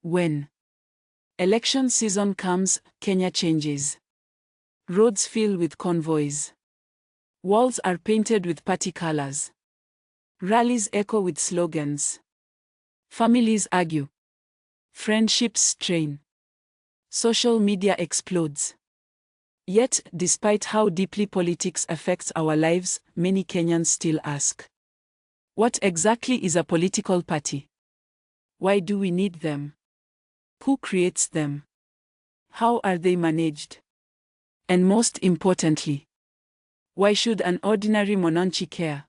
When election season comes, Kenya changes. Roads fill with convoys. Walls are painted with party colors. Rallies echo with slogans. Families argue. Friendships strain. Social media explodes. Yet, despite how deeply politics affects our lives, many Kenyans still ask, what exactly is a political party? Why do we need them? Who creates them? How are they managed? And most importantly, why should an ordinary Mwananchi care?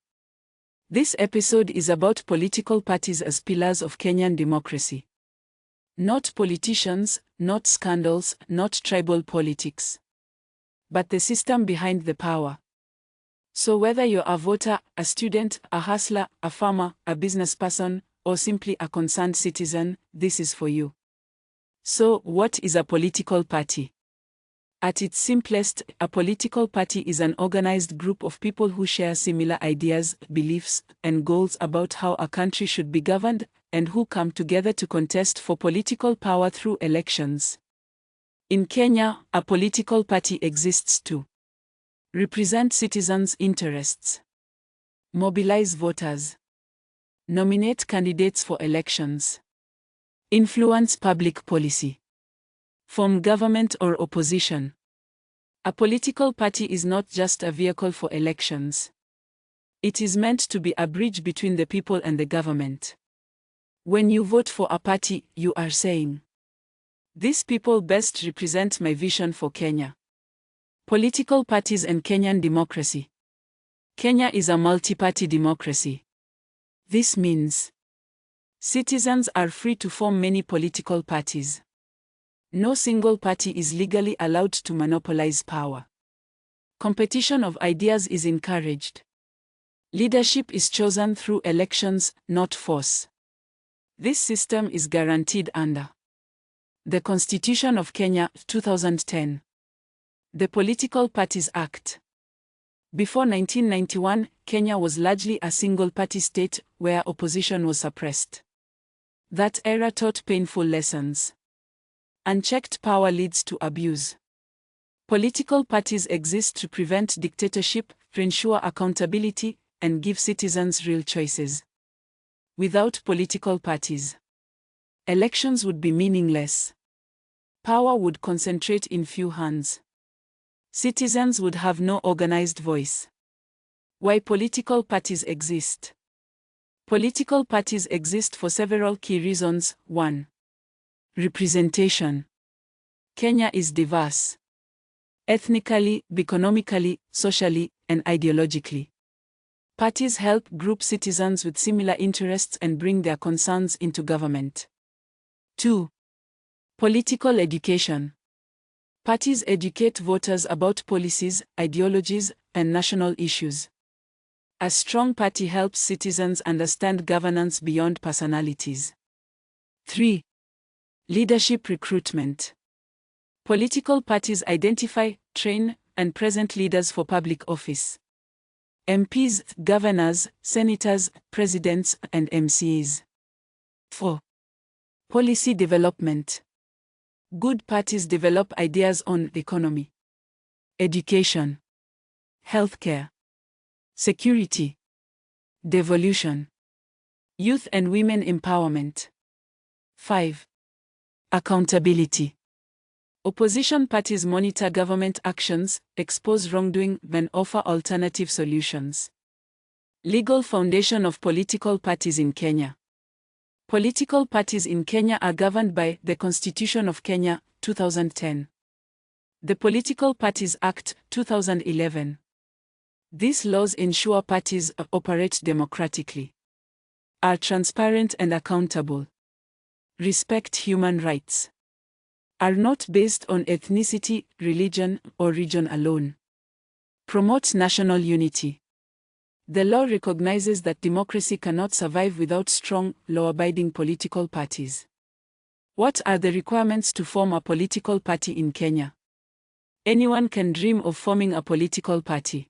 This episode is about political parties as pillars of Kenyan democracy. Not politicians, not scandals, not tribal politics, but the system behind the power. So whether you're a voter, a student, a hustler, a farmer, a business person, or simply a concerned citizen, this is for you. So, what is a political party? At its simplest, a political party is an organized group of people who share similar ideas, beliefs, and goals about how a country should be governed, and who come together to contest for political power through elections. In Kenya, a political party exists to represent citizens' interests, mobilize voters, nominate candidates for elections, influence public policy, form government or opposition. A political party is not just a vehicle for elections. It is meant to be a bridge between the people and the government. When you vote for a party, you are saying, these people best represent my vision for Kenya. Political parties and Kenyan democracy. Kenya is a multi-party democracy. This means citizens are free to form many political parties. No single party is legally allowed to monopolize power. Competition of ideas is encouraged. Leadership is chosen through elections, not force. This system is guaranteed under the Constitution of Kenya, 2010. The Political Parties Act. Before 1991, Kenya was largely a single-party state where opposition was suppressed. That era taught painful lessons. Unchecked power leads to abuse. Political parties exist to prevent dictatorship, to ensure accountability, and give citizens real choices. Without political parties, elections would be meaningless. Power would concentrate in few hands. Citizens would have no organized voice. Why political parties exist? Political parties exist for several key reasons. 1. Representation. Kenya is diverse. Ethnically, economically, socially, and ideologically. Parties help group citizens with similar interests and bring their concerns into government. 2. Political education. Parties educate voters about policies, ideologies, and national issues. A strong party helps citizens understand governance beyond personalities. 3. Leadership recruitment. Political parties identify, train, and present leaders for public office. MPs, governors, senators, presidents, and MCs. 4. Policy development. Good parties develop ideas on economy, education, healthcare, security, devolution, youth and women empowerment. 5. Accountability. Opposition parties monitor government actions, expose wrongdoing, and offer alternative solutions. Legal foundation of political parties in Kenya. Political parties in Kenya are governed by the Constitution of Kenya, 2010. The Political Parties Act, 2011. These laws ensure parties operate democratically, are transparent and accountable, respect human rights, are not based on ethnicity, religion, or region alone, promote national unity. The law recognizes that democracy cannot survive without strong, law-abiding political parties. What are the requirements to form a political party in Kenya? Anyone can dream of forming a political party.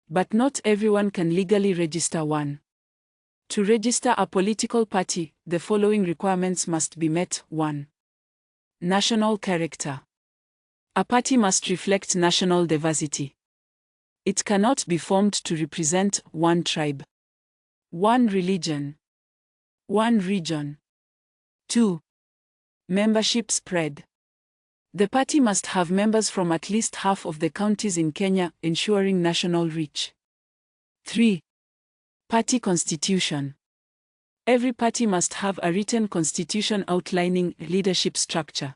But not everyone can legally register one. To register a political party, the following requirements must be met. 1. National character. A party must reflect national diversity. It cannot be formed to represent one tribe, one religion, one region. 2. Membership spread. The party must have members from at least half of the counties in Kenya, ensuring national reach. 3. Party constitution. Every party must have a written constitution outlining leadership structure,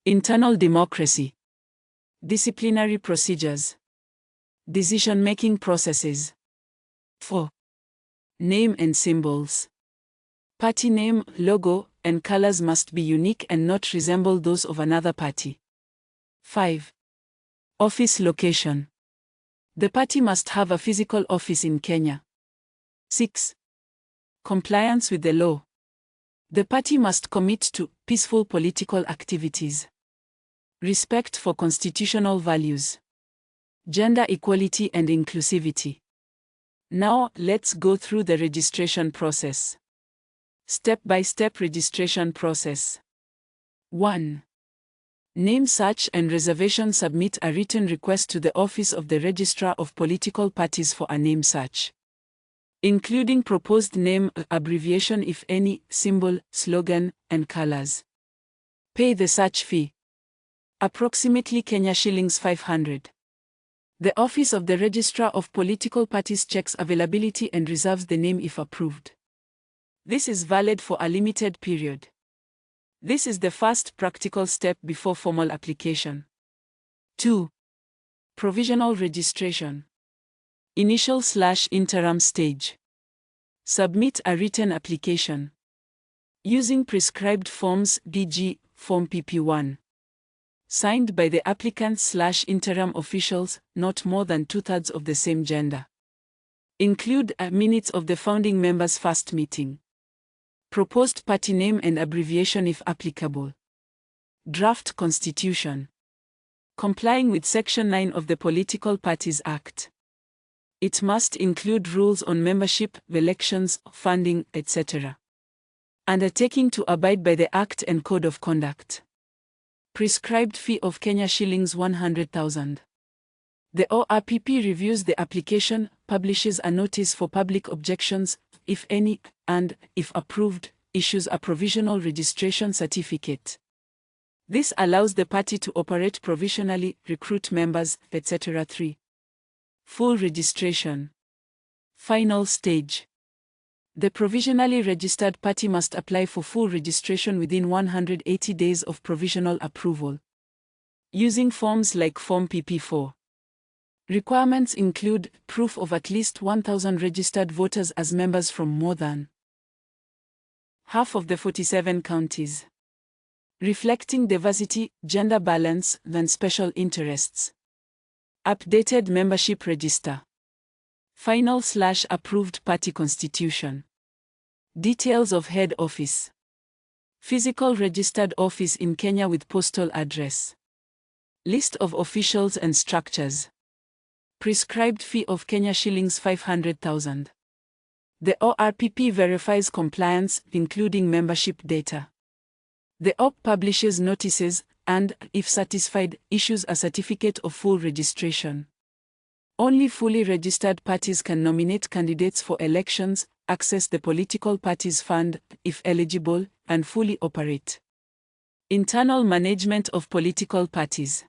internal democracy, disciplinary procedures, decision-making processes. 4. Name and symbols. Party name, logo, and colors must be unique and not resemble those of another party. 5. Office location. The party must have a physical office in Kenya. 6. Compliance with the law. The party must commit to peaceful political activities, respect for constitutional values, gender equality and inclusivity. Now, let's go through the registration process. Step-by-step registration process. 1. Name search and reservation. Submit a written request to the Office of the Registrar of Political Parties for a name search, including proposed name, abbreviation if any, symbol, slogan, and colors. Pay the search fee. Approximately Kenya shillings 500. The Office of the Registrar of Political Parties checks availability and reserves the name if approved. This is valid for a limited period. This is the first practical step before formal application. 2. Provisional registration. Initial/interim stage. Submit a written application using prescribed forms, e.g., Form PP1. Signed by the applicants/interim officials, not more than 2/3 of the same gender. Include minutes of the founding members' first meeting. Proposed party name and abbreviation if applicable. Draft constitution. Complying with Section 9 of the Political Parties Act. It must include rules on membership, elections, funding, etc. Undertaking to abide by the Act and Code of Conduct. Prescribed fee of Kenya shillings 100,000. The ORPP reviews the application, publishes a notice for public objections, if any, and, if approved, issues a provisional registration certificate. This allows the party to operate provisionally, recruit members, etc. 3. Full registration. Final stage. The provisionally registered party must apply for full registration within 180 days of provisional approval, using forms like Form PP4. Requirements include proof of at least 1,000 registered voters as members from more than half of the 47 counties, reflecting diversity, gender balance, and special interests. Updated membership register. Final/approved party constitution. Details of head office. Physical registered office in Kenya with postal address. List of officials and structures. Prescribed fee of Kenya shillings 500,000. The ORPP verifies compliance, including membership data. The OP publishes notices and, if satisfied, issues a certificate of full registration. Only fully registered parties can nominate candidates for elections, access the political parties fund, if eligible, and fully operate. Internal management of political parties.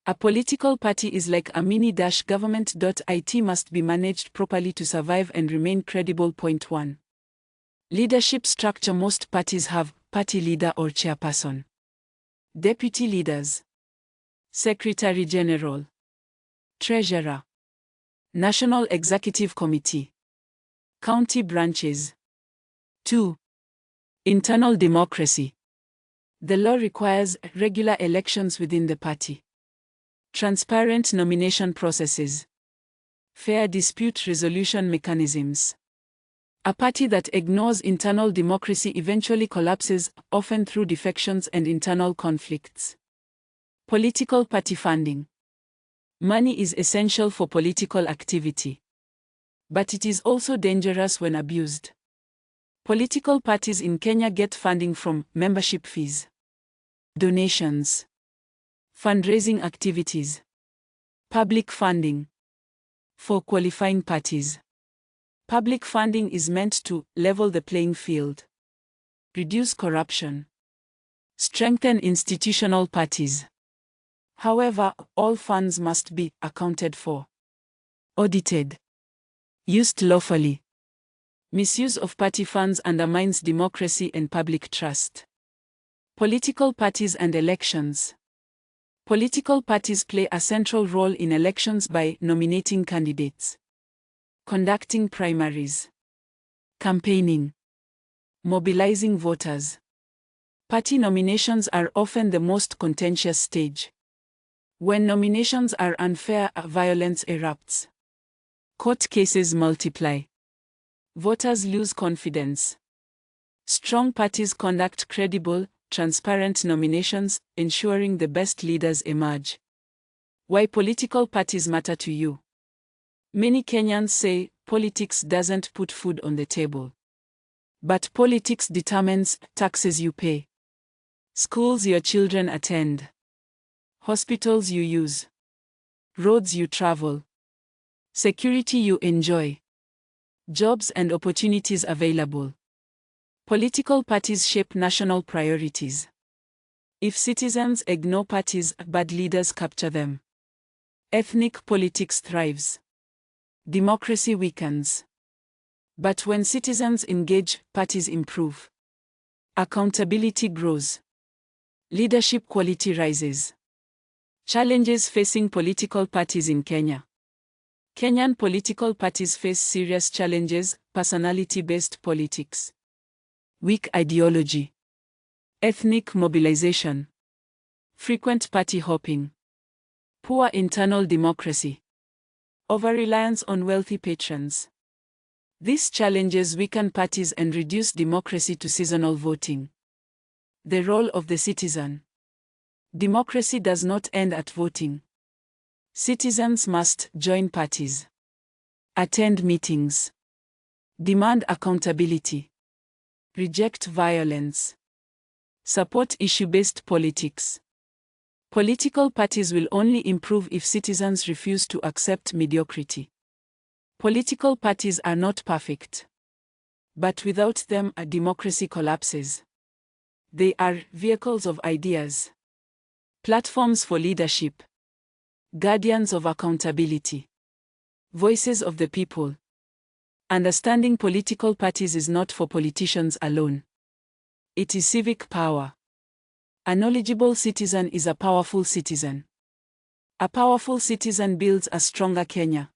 A political party is like a mini-government. It must be managed properly to survive and remain credible. Point 1. Leadership structure. Most parties have party leader or chairperson, deputy leaders, secretary general, treasurer, national executive committee, county branches. 2. Internal democracy. The law requires regular elections within the party, transparent nomination processes, fair dispute resolution mechanisms. A party that ignores internal democracy eventually collapses, often through defections and internal conflicts. Political party funding. Money is essential for political activity. But it is also dangerous when abused. Political parties in Kenya get funding from membership fees, donations, fundraising activities, public funding. For qualifying parties, public funding is meant to level the playing field, reduce corruption, strengthen institutional parties. However, all funds must be accounted for, audited, used lawfully. Misuse of party funds undermines democracy and public trust. Political parties and elections. Political parties play a central role in elections by nominating candidates, conducting primaries, campaigning, mobilizing voters. Party nominations are often the most contentious stage. When nominations are unfair, violence erupts. Court cases multiply. Voters lose confidence. Strong parties conduct credible, transparent nominations, ensuring the best leaders emerge. Why political parties matter to you? Many Kenyans say politics doesn't put food on the table. But politics determines taxes you pay, schools your children attend, hospitals you use, roads you travel, security you enjoy, jobs and opportunities available. Political parties shape national priorities. If citizens ignore parties, bad leaders capture them. Ethnic politics thrives. Democracy weakens. But when citizens engage, parties improve. Accountability grows. Leadership quality rises. Challenges facing political parties in Kenya. Kenyan political parties face serious challenges: personality-based politics, weak ideology, ethnic mobilization, frequent party hopping, poor internal democracy, over-reliance on wealthy patrons. These challenges weaken parties and reduce democracy to seasonal voting. The role of the citizen. Democracy does not end at voting. Citizens must join parties, attend meetings, demand accountability, reject violence, support issue-based politics. Political parties will only improve if citizens refuse to accept mediocrity. Political parties are not perfect. But without them, a democracy collapses. They are vehicles of ideas, platforms for leadership, guardians of accountability, voices of the people. Understanding political parties is not for politicians alone. It is civic power. A knowledgeable citizen is a powerful citizen. A powerful citizen builds a stronger Kenya.